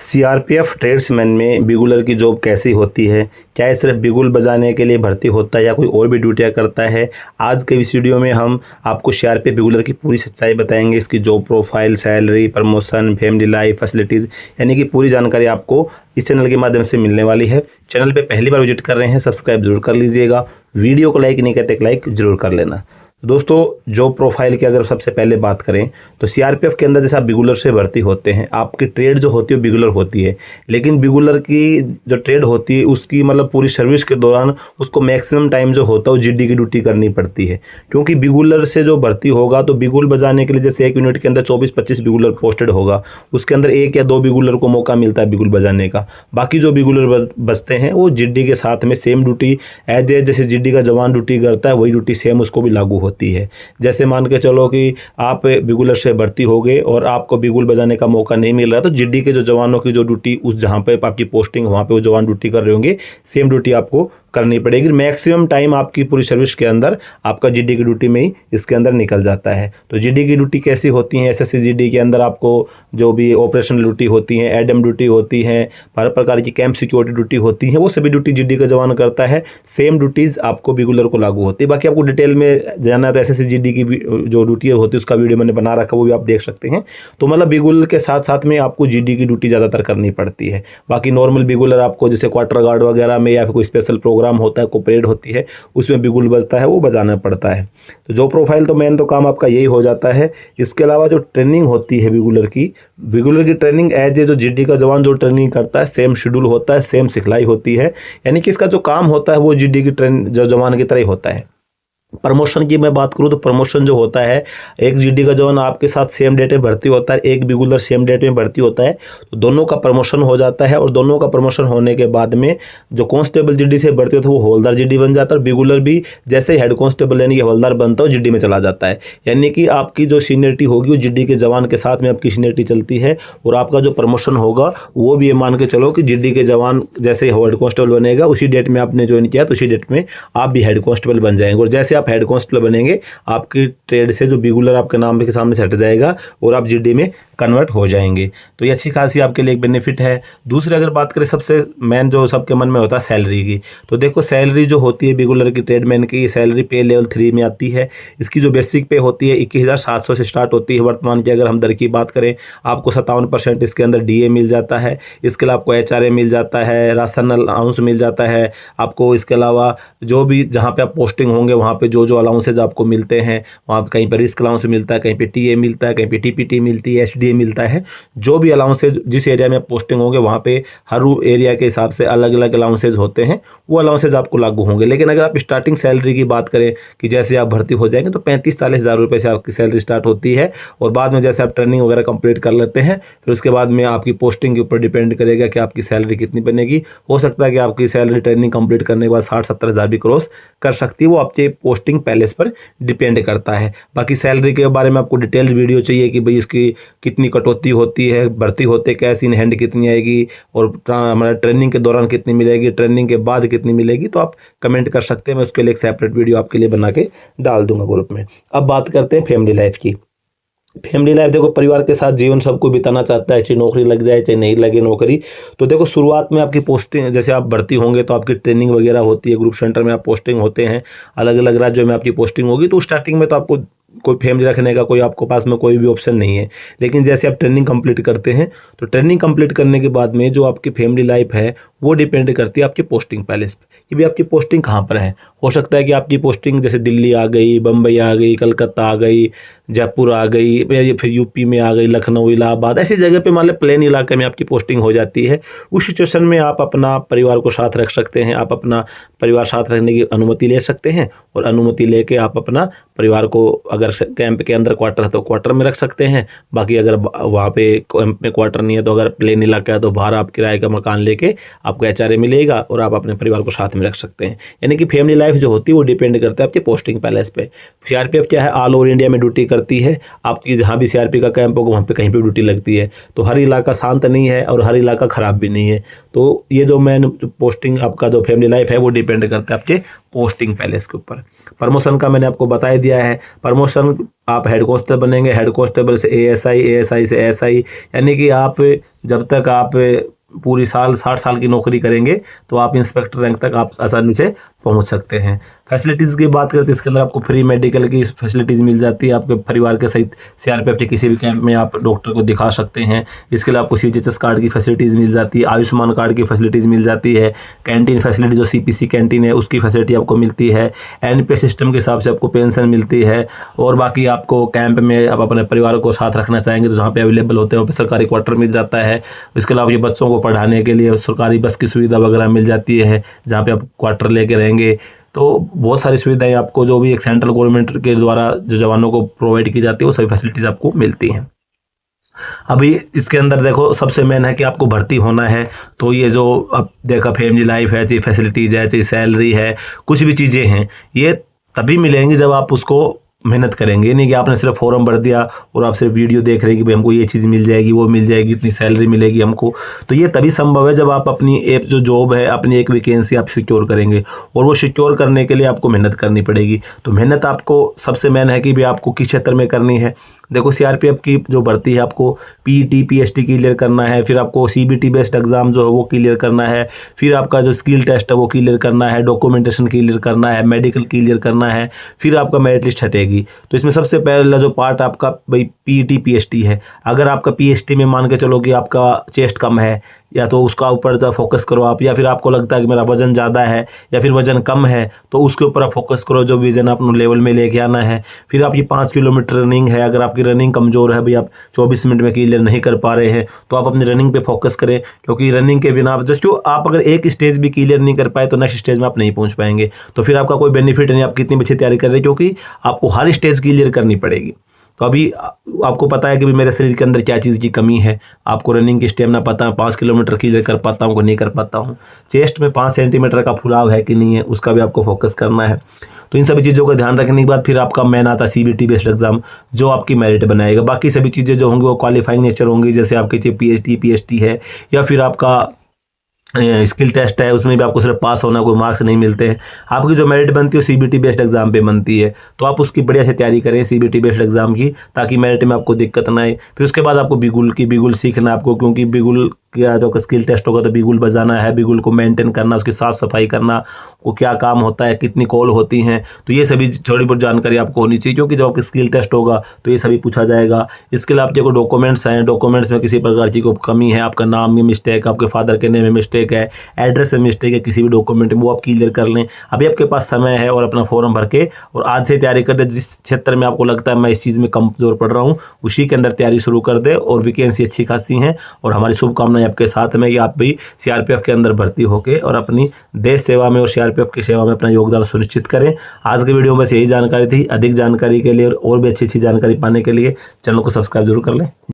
CRPF tradesman में bugler की job कैसी होती है? क्या ये सिर्फ बिगुल बजाने के लिए भर्ती होता है या कोई और भी ड्यूटियां करता है? आज के इस वीडियो में हम आपको सीआरपीएफ बिगुलर की पूरी सच्चाई बताएंगे। इसकी job profile, salary, promotion, family life, facilities यानी कि पूरी जानकारी आपको इस चैनल के माध्यम से मिलने वाली है। चैनल पे पहली बार विजिट कर रहे हैं, सब्सक्राइब जरूर कर लीजिएगा। वीडियो को लाइक नहीं करते, लाइक जरूर कर लेना। दोस्तों, जॉब प्रोफाइल की अगर सबसे पहले बात करें तो सीआरपीएफ के अंदर जैसे आप बिगुलर से भर्ती होते हैं, आपकी ट्रेड जो होती है बिगुलर होती है, लेकिन बिगुलर की जो ट्रेड होती है उसकी मतलब पूरी सर्विस के दौरान उसको मैक्सिमम टाइम जो होता है वो जीडी की ड्यूटी करनी पड़ती है। क्योंकि बिगुलर से जो भर्ती होगा तो बिगुल बजाने के लिए जैसे एक यूनिट के अंदर 24-25 बिगुलर पोस्टेड होगा, उसके अंदर 1 या 2 बिगुलर को मौका मिलता है बिगुल बजाने का। बाकी जो बिगुलर बजते हैं वो जीडी के साथ में सेम ड्यूटी एज ए जैसे जीडी का जवान ड्यूटी करता है वही ड्यूटी सेम उसको भी लागू होती है। जैसे मान के चलो कि आप बिगुलर से भर्ती हो गए और आपको बिगुल बजाने का मौका नहीं मिल रहा, तो जीडी के जो जवानों की जो ड्यूटी उस जहां पे आपकी पोस्टिंग वहां पे वो जवान ड्यूटी कर रहे होंगे, सेम ड्यूटी आपको करनी पड़ेगी। मैक्सिमम टाइम आपकी पूरी सर्विस के अंदर आपका जीडी की ड्यूटी में ही इसके अंदर निकल जाता है। तो जीडी की ड्यूटी कैसी होती है? एसएससी जीडी के अंदर आपको जो भी ऑपरेशनल ड्यूटी होती है, एडम ड्यूटी होती है, हर प्रकार की कैंप सिक्योरिटी ड्यूटी होती है, वो सभी ड्यूटी जीडी का जवान करता है। सेम ड्यूटीज़ आपको बिगुलर को लागू होती है। बाकी आपको डिटेल में जानना है तो एसएससी जीडी की जो ड्यूटी होती है उसका वीडियो मैंने बना रखा, वो भी आप देख सकते हैं। तो मतलब बिगुल के साथ साथ में आपको जीडी की ड्यूटी ज़्यादातर करनी पड़ती है। बाकी नॉर्मल बिगुलर आपको जैसे क्वार्टर गार्ड वगैरह में या फिर कोई स्पेशल प्रोग्राम होता है, कोपरेट होती है, उसमें बिगुल बजता है, वो बजाना पड़ता है। तो जो प्रोफाइल तो मेन तो काम आपका यही हो जाता है। इसके अलावा जो ट्रेनिंग होती है बिगुलर की ट्रेनिंग एज ए जो जीडी का जवान जो ट्रेनिंग करता है सेम शेड्यूल होता है, सेम सिखलाई होती है। यानी कि इसका जो काम होता है वो जीडी की जो जवान की तरह ही होता है। प्रमोशन की मैं बात करूं तो प्रमोशन जो होता है, एक जीडी का जवान आपके साथ सेम डेट में भर्ती होता है, एक बिगुलर सेम डेट में भर्ती होता है, तो दोनों का प्रमोशन हो जाता है। और दोनों का प्रमोशन होने के बाद में जो कांस्टेबल जीडी से भर्ती होता है वो हवलदार जीडी बन जाता है, और बिगुलर भी जैसे ही हेड कांस्टेबल यानी कि हवलदार बनता है जीडी में चला जाता है। यानी कि आपकी जो सीनियरिटी होगी वो जीडी के जवान के साथ में आपकी सीनियरिटी चलती है। और आपका जो प्रमोशन होगा वो भी ये मान के चलो कि जीडी के जवान जैसे हेड कांस्टेबल बनेगा उसी डेट में आपने ज्वाइन किया तो उसी डेट में आप भी हेड कांस्टेबल बन जाएंगे। और जैसे आप हेड कांस्टेबल बनेंगे आपकी ट्रेड से जो बिगुलर आपके नाम के सामने से हट जाएगा और आप जीडी में कन्वर्ट हो जाएंगे। तो ये अच्छी खासी आपके लिए एक बेनिफिट है। दूसरी अगर बात करें सबसे मेन जो सबके मन में होता है सैलरी की, तो देखो सैलरी जो होती है बिगुलर की ट्रेडमैन की, ये सैलरी पे लेवल 3 में आती है। इसकी जो बेसिक पे होती है 21,700 से स्टार्ट होती है। वर्तमान की अगर हम दर की बात करें, आपको 57% इसके अंदर डीए मिल जाता है। इसके अलावा आपको एचआरए मिल जाता है, राशन अलाउंस मिल जाता है आपको। इसके अलावा जो भी जहाँ पे आप पोस्टिंग होंगे वहाँ पे जो जो अलाउंसेज आपको मिलते हैं, वहाँ पे कहीं पर रिस्क अलाउंस मिलता है, कहीं पे टीए मिलता है, कहीं पे टीपीटी मिलती है, एचडीए मिलता है। जो भी अलाउंसेज जिस एरिया में आप पोस्टिंग होंगे वहाँ पे हर एरिया के हिसाब से अलग अलग अलाउंसेज होते हैं, वो अलाउंसेज आपको लागू होंगे। लेकिन अगर आप स्टार्टिंग सैलरी की बात करें कि जैसे आप भर्ती हो जाएंगे तो 35-40 हज़ार रुपये से आपकी सैलरी स्टार्ट होती है। और बाद में जैसे आप ट्रेनिंग वगैरह कंप्लीट कर लेते हैं फिर उसके बाद में आपकी पोस्टिंग के ऊपर डिपेंड करेगा कि आपकी सैलरी कितनी बनेगी। हो सकता है कि आपकी सैलरी ट्रेनिंग कंप्लीट करने के बाद 60-70 हज़ार भी क्रॉस कर सकती है, वो आपके पोस्टिंग पैलेस पर डिपेंड करता है। बाकी सैलरी के बारे में आपको डिटेल्ड वीडियो चाहिए कि भाई उसकी कितनी कटौती होती है, भर्ती होते कैश इन हैंड कितनी आएगी और हमारा ट्रेनिंग के दौरान कितनी मिलेगी, ट्रेनिंग के बाद कितनी मिलेगी, तो आप कमेंट कर सकते हैं। मैं उसके लिए एक सेपरेट वीडियो आपके लिए बना के डाल दूंगा ग्रुप में। अब बात करते हैं फैमिली लाइफ की। फैमिली लाइफ देखो, परिवार के साथ जीवन सबको बिताना चाहता है, चाहे नौकरी लग जाए चाहे नहीं लगे नौकरी। तो देखो शुरुआत में आपकी पोस्टिंग जैसे आप भर्ती होंगे तो आपकी ट्रेनिंग वगैरह होती है, ग्रुप सेंटर में आप पोस्टिंग होते हैं, अलग अलग राज्यों में आपकी पोस्टिंग होगी। तो स्टार्टिंग में तो आपको कोई फैमिली रखने का कोई आपको पास में कोई भी ऑप्शन नहीं है। लेकिन जैसे आप ट्रेनिंग कंप्लीट करते हैं तो ट्रेनिंग कंप्लीट करने के बाद में जो आपकी फैमिली लाइफ है वो डिपेंड करती है आपकी पोस्टिंग पैलेस पे, कि भी आपकी पोस्टिंग कहाँ पर है। हो सकता है कि आपकी पोस्टिंग जैसे दिल्ली आ गई, बम्बई आ गई, कलकत्ता आ गई, जयपुर आ गई, फिर यूपी में आ गई, लखनऊ, इलाहाबाद, ऐसी जगह पे मान लो प्लेन इलाके में आपकी पोस्टिंग हो जाती है। उस सिचुएशन में आप अपना परिवार को साथ रख सकते हैं, आप अपना परिवार साथ रखने की अनुमति ले सकते हैं। और अनुमति लेके आप अपना परिवार को अगर कैंप के अंदर क्वार्टर है तो क्वार्टर में रख सकते हैं। बाकी अगर वहाँ पे कैंप में क्वार्टर नहीं है तो अगर प्लेन इलाका है तो बाहर आप किराए का मकान लेके आपको एचआरए मिलेगा और आप अपने परिवार को साथ में रख सकते हैं। यानी कि फैमिली लाइफ जो होती है वो डिपेंड करता है आपके पोस्टिंग पैलेस पे। सीआरपीएफ क्या है, ऑल ओवर इंडिया में ड्यूटी करती है। आपकी जहाँ भी सीआरपी का कैंप होगा वहाँ पे कहीं पे ड्यूटी लगती है। तो हर इलाका शांत नहीं है और हर इलाका ख़राब भी नहीं है। तो ये जो मेन पोस्टिंग आपका जो फैमिली लाइफ है वो डिपेंड करता है आपके पोस्टिंग पैलेस के ऊपर। प्रमोशन का मैंने आपको बता ही दिया है। प्रमोशन आप हेड कांस्टेबल बनेंगे, हेड कांस्टेबल से एएसआई, एएसआई से एसआई, यानी कि आप जब तक आप पूरी साल 60 साल की नौकरी करेंगे तो आप इंस्पेक्टर रैंक तक आप आसानी से पहुंच सकते हैं। फैसिलिटीज़ की बात करते हैं, इसके अंदर आपको फ्री मेडिकल की फैसिलिटीज़ मिल जाती है। आपके परिवार के सहित सीआरपीएफ के किसी भी कैंप में आप डॉक्टर को दिखा सकते हैं। इसके लिए आपको सीजीएचएस कार्ड की फैसिलिटीज़ मिल जाती है, आयुष्मान कार्ड की फैसिलिटीज़ मिल जाती है, कैंटीन फैसिलिटी जो सीपीसी कैंटीन है उसकी फैसिलिटी आपको मिलती है, एनपीएस सिस्टम के हिसाब से आपको पेंशन मिलती है। और बाकी आपको कैंप में आप अपने परिवार को साथ रखना चाहेंगे तो जहाँ पे अवेलेबल होते हैं वहाँ पे सरकारी क्वार्टर मिल जाता है। इसके अलावा ये बच्चों को पढ़ाने के लिए सरकारी बस की सुविधा वगैरह मिल जाती है जहाँ पे आप क्वार्टर लेके रहेंगे। तो बहुत सारी सुविधाएं आपको जो भी एक सेंट्रल गवर्नमेंट के द्वारा जो जवानों को प्रोवाइड की जाती है वो सभी फैसिलिटीज़ आपको मिलती हैं। अभी इसके अंदर देखो सबसे मेन है कि आपको भर्ती होना है, तो ये जो अब देखा फैमिली लाइफ है, चाहे फैसिलिटीज़ है, चाहे सैलरी है, कुछ भी चीज़ें हैं, ये तभी मिलेंगी जब आप उसको मेहनत करेंगे। नहीं कि आपने सिर्फ फॉर्म भर दिया और आप सिर्फ वीडियो देख रहे हैं कि भाई हमको ये चीज़ मिल जाएगी, वो मिल जाएगी, इतनी सैलरी मिलेगी हमको। तो ये तभी संभव है जब आप अपनी एक जो जॉब है, अपनी एक वैकेंसी आप सिक्योर करेंगे, और वो सिक्योर करने के लिए आपको मेहनत करनी पड़ेगी। तो मेहनत आपको सबसे मेन है कि भाई आपको किस क्षेत्र में करनी है। देखो सीआरपीएफ की जो भर्ती है आपको पीटी पीएसटी क्लियर करना है, फिर आपको सीबीटी बेस्ड एग्जाम जो है वो क्लियर करना है, फिर आपका जो स्किल टेस्ट है वो क्लियर करना है, डॉक्यूमेंटेशन क्लियर करना है, मेडिकल क्लियर करना है, फिर आपका मेरिट लिस्ट हटेगी। तो इसमें सबसे पहला जो पार्ट आपका भाई पीटी पीएसटी है। अगर आपका पीएसटी में मान के चलो कि आपका चेस्ट कम है, या तो उसका ऊपर फोकस करो आप, या फिर आपको लगता है कि मेरा वजन ज़्यादा है या फिर वजन कम है तो उसके ऊपर आप फोकस करो, जो विजन आप लेवल में लेके आना है। फिर आप ये 5 किलोमीटर रनिंग है, अगर आपकी रनिंग कमज़ोर है, भाई आप 24 मिनट में क्लियर नहीं कर पा रहे हैं, तो आप अपनी रनिंग पे फोकस करें, क्योंकि रनिंग के बिना जो आप अगर एक स्टेज भी क्लियर नहीं कर पाए तो नेक्स्ट स्टेज में आप नहीं पहुँच पाएंगे। तो फिर आपका कोई बेनिफिट नहीं, आप कितनी अच्छी तैयारी कर रहे हैं, क्योंकि आपको हर स्टेज क्लियर करनी पड़ेगी। तो अभी आपको पता है कि मेरे शरीर के अंदर क्या चीज़ की कमी है, आपको रनिंग की स्टेमिना पता है, 5 किलोमीटर क्लियर कर पाता हूँ कि नहीं कर पाता हूँ, चेस्ट में 5 सेंटीमीटर का फुलाव है कि नहीं है, उसका भी आपको फोकस करना है। तो इन सभी चीज़ों का ध्यान रखने के बाद फिर आपका मेन आता है सीबीटी बेस्ड एग्जाम, जो आपकी मेरिट बनाएगा। बाकी सभी चीज़ें जो होंगी वो क्वालिफाइंग नेचर होंगी, जैसे आपकी पीएचडी पीएचडी है, या फिर आपका स्किल टेस्ट है, उसमें भी आपको सिर्फ पास होना, कोई मार्क्स नहीं मिलते हैं। आपकी जो मेरिट बनती है वो सीबीटी बेस्ड एग्जाम पे बनती है, तो आप उसकी बढ़िया से तैयारी करें सीबीटी बेस्ड एग्जाम की, ताकि मेरिट में आपको दिक्कत ना आए। फिर उसके बाद आपको बिगुल सीखना है आपको, क्योंकि बिगुल का जो स्किल टेस्ट होगा तो बिगुल बजाना है, बिगुल को मेंटेन करना, उसकी साफ़ सफाई करना, वो क्या काम होता है, कितनी कॉल होती हैं, तो ये सभी थोड़ी बहुत जानकारी आपको होनी चाहिए, क्योंकि जब आपका स्किल टेस्ट होगा तो ये सभी पूछा जाएगा। इसके अलावा आपके डॉक्यूमेंट्स हैं, डॉक्यूमेंट्स में किसी प्रकार की कोई कमी है, आपका नाम में मिस्टेक, आपके फादर के नेम में मिस्टेक है, एड्रेस में मिस्टेक है किसी भी डॉक्यूमेंट में, वो आप क्लियर कर लें। अभी आपके पास समय है, और अपना फॉर्म भर के और आज से तैयारी कर दे। जिस क्षेत्र में आपको लगता है मैं इस चीज़ में कमज़ोर पड़ रहा हूँ, उसी के अंदर तैयारी शुरू कर दे, और वैकेंसी अच्छी खासी हैं। और हमारी शुभकामनाएं आपके साथ में कि आप भी सीआरपीएफ के अंदर भर्ती होकर और अपनी देश सेवा में और सीआरपीएफ की सेवा में अपना योगदान सुनिश्चित करें। आज के वीडियो में बस यही जानकारी थी। अधिक जानकारी के लिए और भी अच्छी जानकारी पाने के लिए चैनल को सब्सक्राइब जरूर कर लें।